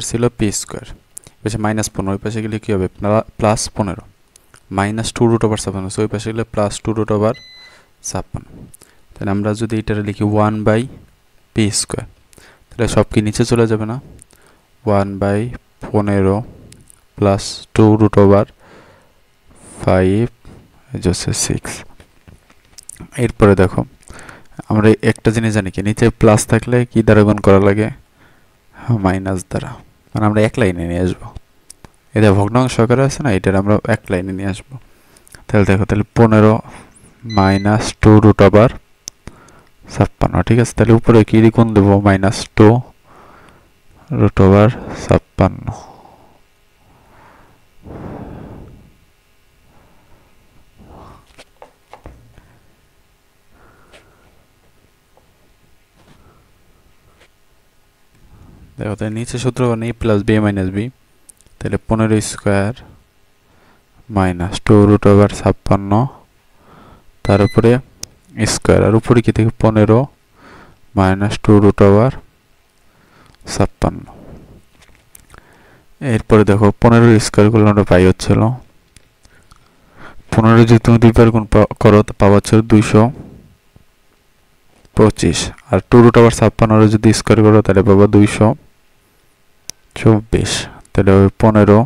ছিল P square, পাশে -15, ওই পাশে গেলে কী হবে +15, -2√56, ওই পাশে গেলে +2√56। তাহলে আমরা যদি এটা লিখি 1/p স্কোয়ার, তাহলে সব কি নিচে চলে যাবে না? 1/15 + 2√5 হচ্ছে 6। এরপরে দেখো আমরা একটা জিনিস জানি কি, নিচে প্লাস থাকলে কি দ্বারা গুণ করা লাগে? মাইনাস দ্বারা, মানে আমরা এক লাইনে নিয়ে আসবো। এটা ভগ্নাংশ আকারে আছে না, এটার আমরা এক লাইনে নিয়ে আসবো। তাহলে দেখো, তাহলে 15 - 2√56, ঠিক আছে। তাহলে উপরে কি গুণ দেবো? -2√56। দেখো, তাহলে নিচে সূত্র বানিয়ে a + b - b, তাহলে 15 স্কোয়ার - 2√56, তার উপরে স্কোয়ার, আর উপরে কি থেকে 15 - 2√56। এরপরে দেখো 15 স্কোয়ার করলে আমরা পাই হচ্ছিল 15 যদি তুমি 2 বার গুণ করো তো পাওয়া হচ্ছে 225, আর 2√56 যদি স্কোয়ার করো তাহলে পাবো 224। তাহলে 15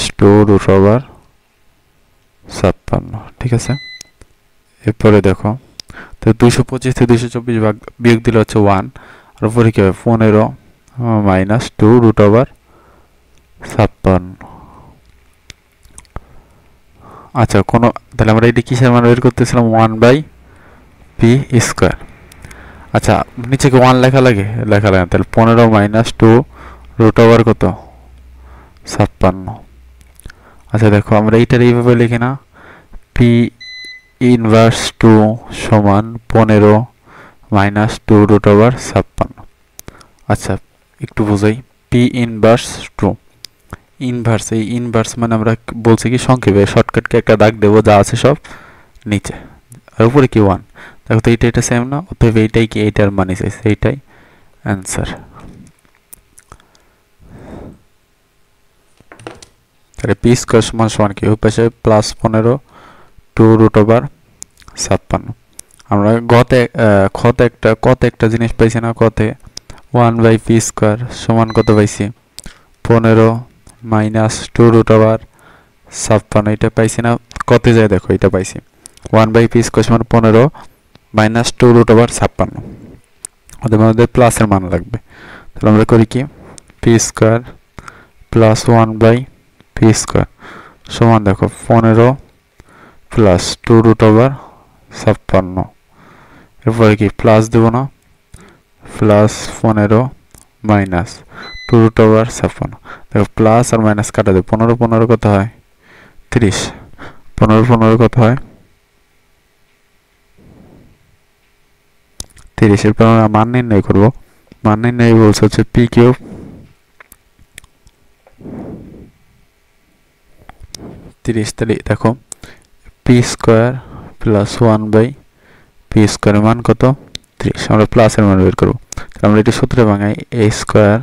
- 2√56, ঠিক আছে। এরপরে দেখো, তো 225 থেকে 224 বিয়োগ দিলে হচ্ছে 1, আর উপরে কি হবে 15 - 2√56। আচ্ছা, তাহলে আমরা এটা কিসের মান বের করতেছিলাম? 1/p square. আচ্ছা, নিচে কি 1 লেখা লাগে? লেখা লাগে না। তাহলে 15 - 2√56 কত? 56। আচ্ছা দেখো, আমরা এইটার এইভাবে লিখি না, p ইনভার্স 2 সমান 15 - 2√56। আচ্ছা, একটু বোঝাই। p ইনভার্স 2, ইনভার্স, এই ইনভার্স মানে আমরা বলছি কি সংক্ষেপে শর্টকাটকে একটা দাগ দেবো, যা আছে সব নিচে, আর উপরে কি 1। দেখো তো এটা সেম না, অতএব এইটাই কি এইটার মানে চাইছে, এইটাই অ্যান্সার। তাহলে পি স্কোয়ার সমান কি? ওই পাশে +15 2√56। আমরা কতে একটা জিনিস পাইছি না? কতে 1/p স্কোয়ার সমান কত পাইছি? 15 - 2√56, এটা পাইছি না? কতে যায় দেখো, এটা পাইছি 1/p স্কোয়ার সমান 15 - 2√56, ওদের মধ্যে প্লাসের মান লাগবে। তাহলে আমরা করি কি, P square plus 1/p square সমান দেখো 15 + 2√56। এরপরে কি প্লাস দেবো না? +15 - 2√56। দেখো প্লাস আর মাইনাস কাটা দেবে, 15 15 কত হয়? 30। 15 15 কত হয়? 30। এরপর আমরা মান নির্ণয় করবো। মান নির্ণয় বলছে হচ্ছে পি কিউব 30। তাহলে দেখো পি স্কোয়ার প্লাস 1/p স্কোয়ারের মান কত? 30। আমরা প্লাসের মান বের করবো। তাহলে আমরা এটি সূত্রে ভাঙাই a square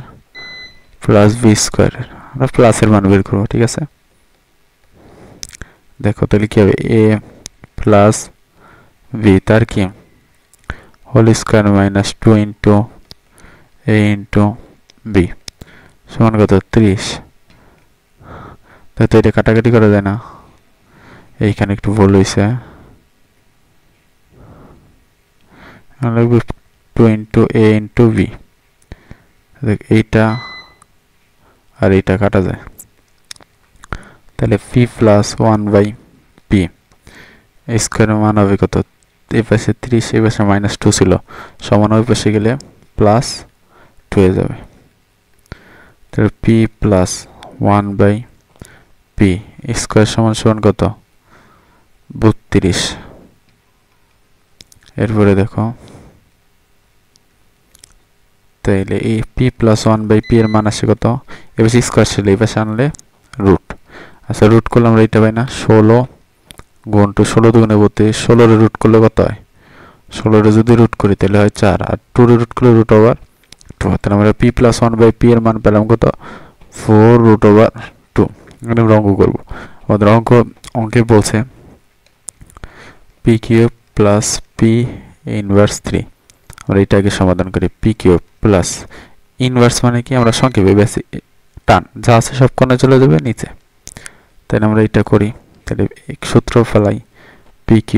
plus b square, আমরা প্লাসের মান বের করবো, ঠিক আছে। দেখো তাহলে কি হবে? a প্লাস b তার কি হোল স্কোয়ার -2 * a * b সমান কত? 30। তো এটা কাটাকাটি করা যায় না? এইখানে একটু ভুল হয়েছে, লাগবে 2 * a * b। এইটা আর এইটা কাটা যায়, তাহলে p প্লাস 1/p স্কোয়ারের মান হবে কত? এই পাশে 30, এই পাশে -2 ছিল, সমান ওই পাশে গেলে +2 হয়ে যাবে। তাহলে p প্লাস 1/p স্কোয়ার সমান কত? 32। এরপরে দেখো, তাইলে এই p প্লাস 1/p এর মান আসে কত? এ পাশে স্কোয়ার ছিল, এই পাশে আনলে রুট। আচ্ছা, রুট করলে আমরা এটা পাই না? 16 × 2 16 × 2 = 32। 16 রুট করলে কত হয়? 16 যদি রুট করি তাহলে হয় 4, আর 2 রুট করলে √2 2 তাহলে আমরা p + 1/p এর মান পেলাম কত 4√2 আমরা অঙ্ক করব আমাদের অঙ্কে বলছে p³ + p ইনভার্স 3 আমরা এটাকে সমাধান করি p³ প্লাস ইনভার্স মানে কি আমরা সংক্ষেপে বেশি টান যা আছে সব কোণে চলে যাবে নিচে তাহলে আমরা এটা করি তাহলে এক সূত্র ফেলাই p³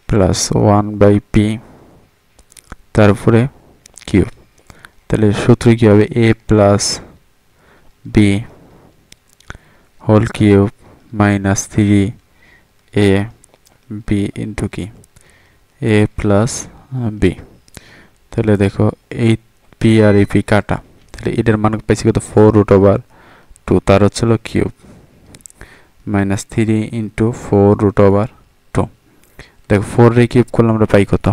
প্লাস 1/p তারপরে কিউব তাহলে সূত্র কি হবে a plus b whole cube minus 3a b into কি a প্লাস b তাহলে দেখো এই p আর এই p কাটা তাহলে এটার মান পাইছি কত 4√2 তার হচ্ছিল কিউব মাইনাস 3 ইনটু 4√2 দেখো 4 রে কিউব করলে আমরা পাই কত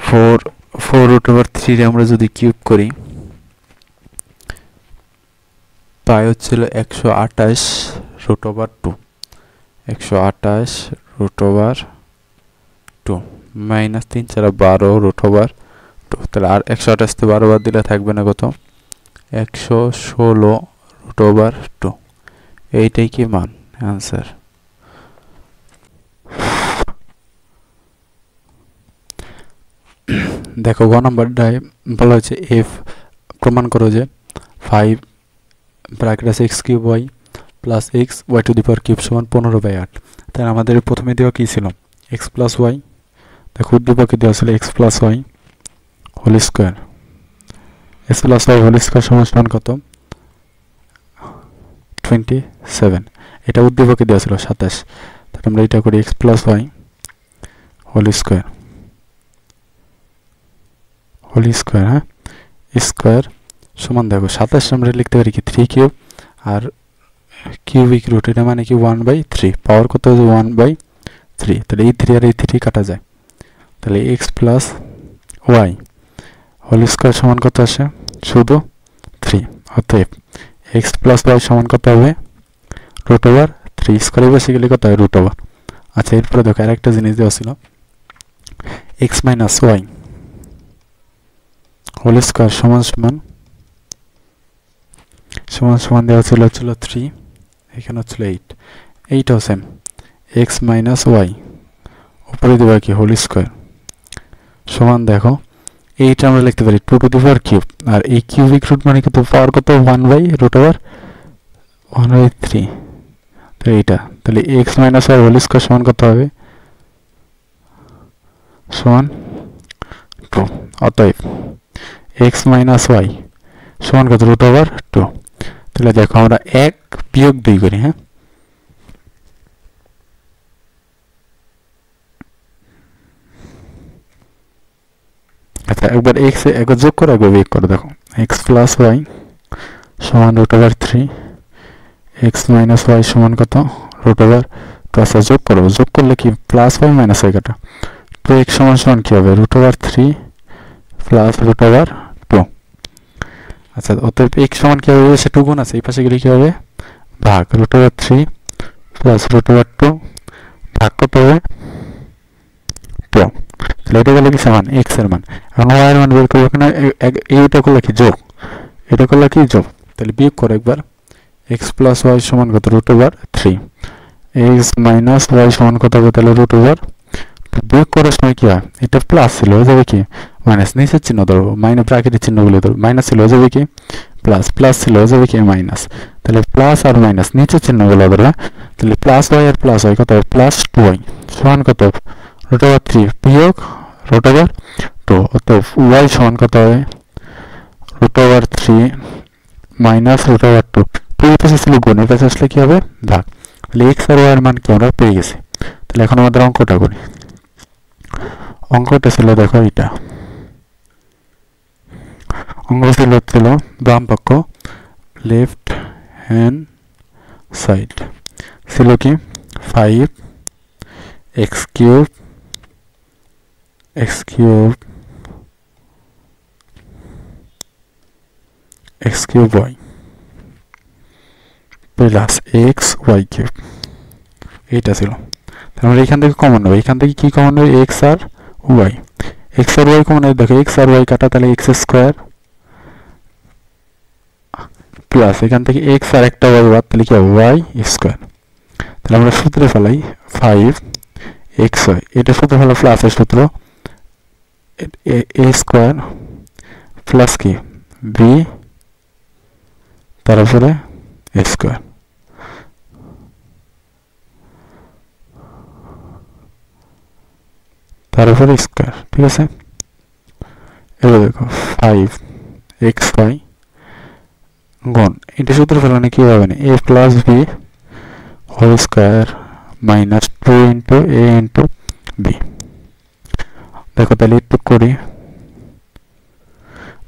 4√3 রে আমরা যদি কিউব করি পাই হচ্ছিল 128√2 128√2 মাইনাস 3 4 12√2 তাহলে আর 128 তে 12 বার দিলে থাকবে না কত 116√2 এইটাই কি মান आंसर দেখো গ নাম্বারটায় বলা হয়েছে f প্রমাণ করো যে 5 ব্র্যাকেট আছে x³ y plus x y to the power cube সমান 15/8 তাই আমাদের প্রথমে দেওয়া কি ছিল x প্লাস y দেখো উদ্দীপকে দেওয়া ছিল x plus y whole square x plus y whole square সমান কত 27 এটা উদ্দীপকে দেওয়া ছিল 27 তাহলে আমরা এটা করি x plus y whole square হ্যাঁ স্কয়ার সমান দেখো 27 আমরা লিখতে পারি কি 3 কিউব আর কিউবিক রুট এটা মানে কি 1/3 পাওয়ার কত হবে 1/3 তাহলে এই 3 আর এই 3 কাটা যায় তাহলে x plus y whole square সমান কত আসে শুধু 3 অতএব x প্লাস y সমান কত হবে √3 স্কয়ারে বসে গেলে কত হয় √। আচ্ছা এরপরে দেখো আরেকটা জিনিস দেওয়া ছিল x minus y whole square সমান দেওয়া ছিল 3 এখানে ছিল 8 এইটাও সেম x মাইনাস y উপরে দেওয়া কি হোল স্কয়ার সমান দেখো এইটা আমরা লিখতে পারি 2 টু দি পাওয়ার কিউব আর এই কিউবিক রুট মানে কত পাওয়ার কত 1/√1/3 তো এইটা তাহলে x minus y whole square সমান কত হবে সমান 2 অতএব x মাইনাস y সমান কত √2 তাহলে দেখো আমরা 1 বিয়োগ 2 করি হ্যাঁ আচ্ছা একবার x এ একবার যোগ করে একবার বিয়োগ করে দেখো x প্লাস y সমান √3 x মাইনাস y সমান কত √2 আচ্ছা যোগ করলে কি প্লাস y মাইনাস y কাটা তো x সমান কি হবে √3 প্লাস √2 আচ্ছা অতএব x সমান কি হবে সে 2 গুণ আছে এই পাশে গেলে কি হবে ভাগ √3 প্লাস √2 ভাগ কত হবে 2 তাহলে এটা গেলে কি সমান x এর মান এখন y এর মান বের করব কিনা এইটা করলে কি যোগ এটা করলে কি যোগ তাহলে বিয়োগ করো একবার x প্লাস y সমান কত √3 x মাইনাস y সমান কত হবে তাহলে √2 বিয়োগ করার সময় কি হয় এটা প্লাস ছিল হয়ে যাবে কি মাইনাস নিচের চিহ্ন ধরবো মাইনাস ব্র্যাকেটের চিহ্নগুলো ধরবো মাইনাস ছিল হয়ে যাবে কি প্লাস ছিল হয়ে যাবে কি মাইনাস তাহলে প্লাস আর মাইনাস নিচের চিহ্নগুলো ধরবে তাহলে প্লাস y আর প্লাস y কত হবে প্লাস 2y সমান কত √3 বিয়োগ √2 অতএব y সমান কত হবে √3 মাইনাস √2 এই পাশে ছিল গুণ এই পাশে আসলে কি হবে ভাগ তাহলে x আর y এর মান কি আমরা পেয়ে গেছি তাহলে এখন আমাদের অঙ্কটা করি অঙ্কটা ছিল দেখো এটা অঙ্কটা ছিল বাম পক্ষ লেফট হ্যান্ড সাইড ছিল কি 5x³ y প্লাস xy³ এইটা ছিল আমরা এখান থেকে কমন নেব এখান থেকে কি কমন নেব x আর y এক্স আর ওয়াই কমন দেখো এক্স আর ওয়াই কাটা তাহলে এক্স স্কোয়ার প্লাস এখান থেকে এক্স আর একটা ওয়াই বাদ তাহলে কি হবে ওয়াই স্কোয়ার। তাহলে আমরা সূত্রে ফেলাই 5xy এটা সূত্র হলো প্লাসের সূত্র a স্কোয়ার প্লাস কি b তারপরে a স্কোয়ার তারপরে স্কোয়ার। ঠিক আছে, এবার দেখো 5xy গুণ এটা সূত্র ফেলানো কি হবে না a plus b whole square minus 2 into a into b। দেখো তাহলে একটু করি,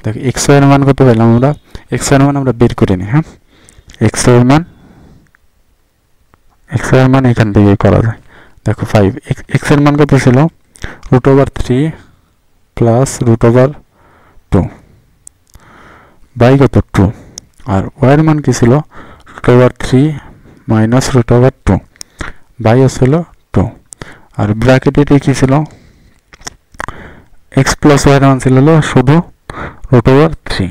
দেখো এক্স এর মান কত পেলাম আমরা, এক্স এর মান আমরা বের করে নিই। হ্যাঁ, এক্স এর মান এখান থেকে করা যায়। দেখো 5 এক্স এর মান কত ছিল √3 প্লাস √2 বাই কত 2 আর ওয়াই এর মান কি ছিল √3 মাইনাস √2 বাই ছিল 2 আর ব্র্যাকেটে কি ছিল x প্লাস ওয়াই এর মান ছিল শুধু √3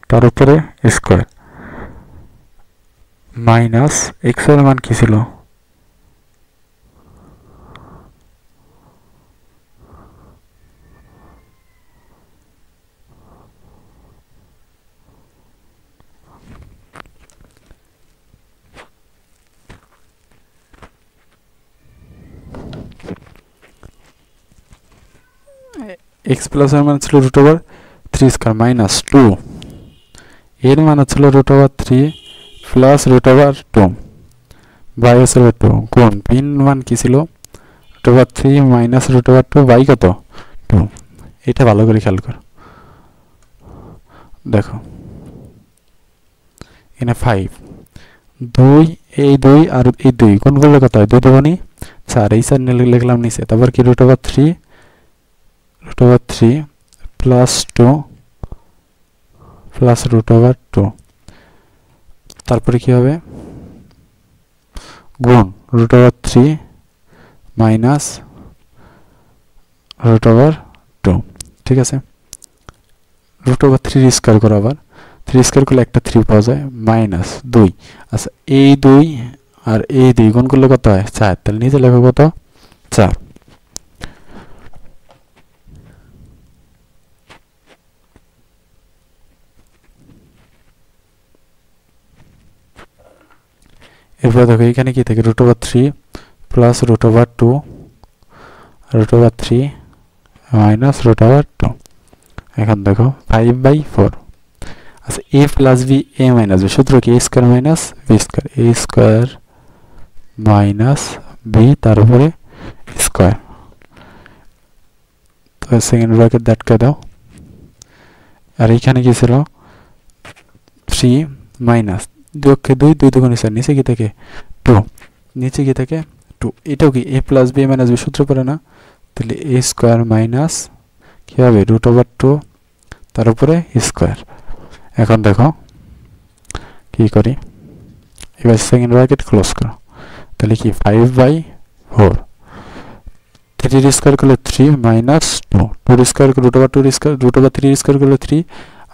তার উপরে স্কয়ার মাইনাস x এর মান কি ছিল x প্লাস এর মান ছিল √3 স্কয়ার মাইনাস 2 এর মান ছিল √3 প্লাস √2 বাই ছিল 2 কোন পিন মান কি ছিল √3 মাইনাস √2 বাই কত 2। এটা ভালো করে খেয়াল করো, দেখো এখানে 5 2 এই 2 আর এই 2 কোন করলে কত হয় 2 দুগুণে 4 এই 4 নিয়ে লিখলাম নিচে, তারপর কি √3 প্লাস 2 প্লাস √2 তারপরে কি হবে গুণ √3 মাইনাস √2। ঠিক আছে, √3 স্কয়ার করো, আবার 3 স্কয়ার করলে একটা 3 পাওয়া যায় মাইনাস 2। আচ্ছা এই 2 আর এই 2 গুণ করলে কত হয় 4, তাহলে নিচে লেখো কত 4। এরপর দেখো এখানে কি থাকে √3 প্লাস √2 √3 মাইনাস √2। এখন দেখো 5/4। আচ্ছা a plus b a minus b সূত্র কি a square minus b square a square minus b তার উপরে স্কয়ার। তো সেকেন্ড ব্র্যাকেট দাঁড়কে দাও, আর এখানে কি ছিল 3 মাইনাস 2 কে 2 2 দুগুণে 4 নিচে কি থাকে 2 নিচে কি থাকে 2। এটাও কি a plus b minus b সূত্র পড়ে না, তাহলে a স্কয়ার মাইনাস কি হবে √2 তার উপরে স্কয়ার। এখন দেখো কি করি, এবার সেকেন্ড ব্র্যাকেট ক্লোজ করো, তাহলে কি 5/4 3 স্কয়ার করলে 3 মাইনাস 2 2 স্কয়ার করলে √2 স্কয়ার √3 স্কয়ার করলে 3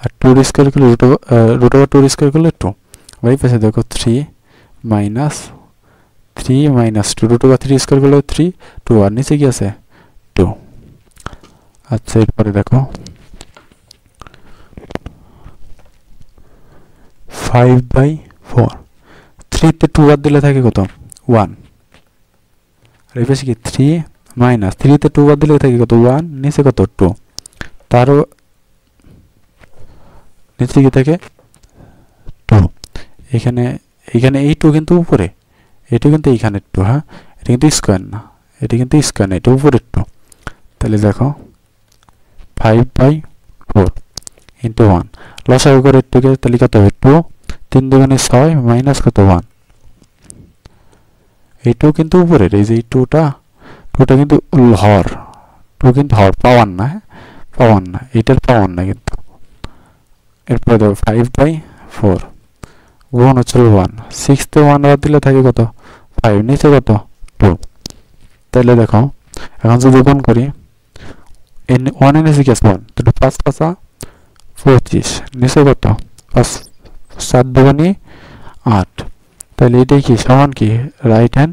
আর 2 স্কয়ার করলে √2 স্কয়ার করলে 2 ওই পাশে দেখো 3 মাইনাস 2 √3 স্কয়ার করলে 3 2 আর নিচে কি আছে 2। আচ্ছা এরপরে দেখো 5/4 3 তে 2 বাদ দিলে থাকে কত 1 আর এই পাশে কি 3 মাইনাস 3 তে 2 বাদ দিলে থাকে কত 1 নিচে কত 2 তার নিচে কি থাকে 2। এখানে এই 2 কিন্তু উপরে, এটা কিন্তু এইখানে 2। হ্যাঁ, এটা কিন্তু স্কয়ার না, এটা কিন্তু স্কয়ার না, এটা উপরে 2। তাহলে দেখো 5/4 ইনটু 1 লসাগু করে 2 কে তাহলে কত হবে 2 3 দুগুণে 6 মাইনাস কত 1। এই 2 কিন্তু উপরে, এই যে 2টা কিন্তু হর 2 কিন্তু হর পাওয়ার না, পাওয়ার না, এটার পাওয়ার না কিন্তু। এরপর দেখো 5/4 গুণ হচ্ছে 1 6 তে 1 বাদ দিলে থাকে কত 5 নিচে কত 2। তাহলে দেখো এখন যদি গুণ করি ওয়ান এনে জিজ্ঞাস পান, তাহলে 5 5 25, নিচে কত 5 7 2 8, তাহলে এটাই কি সমান কি রাইট হ্যান্ড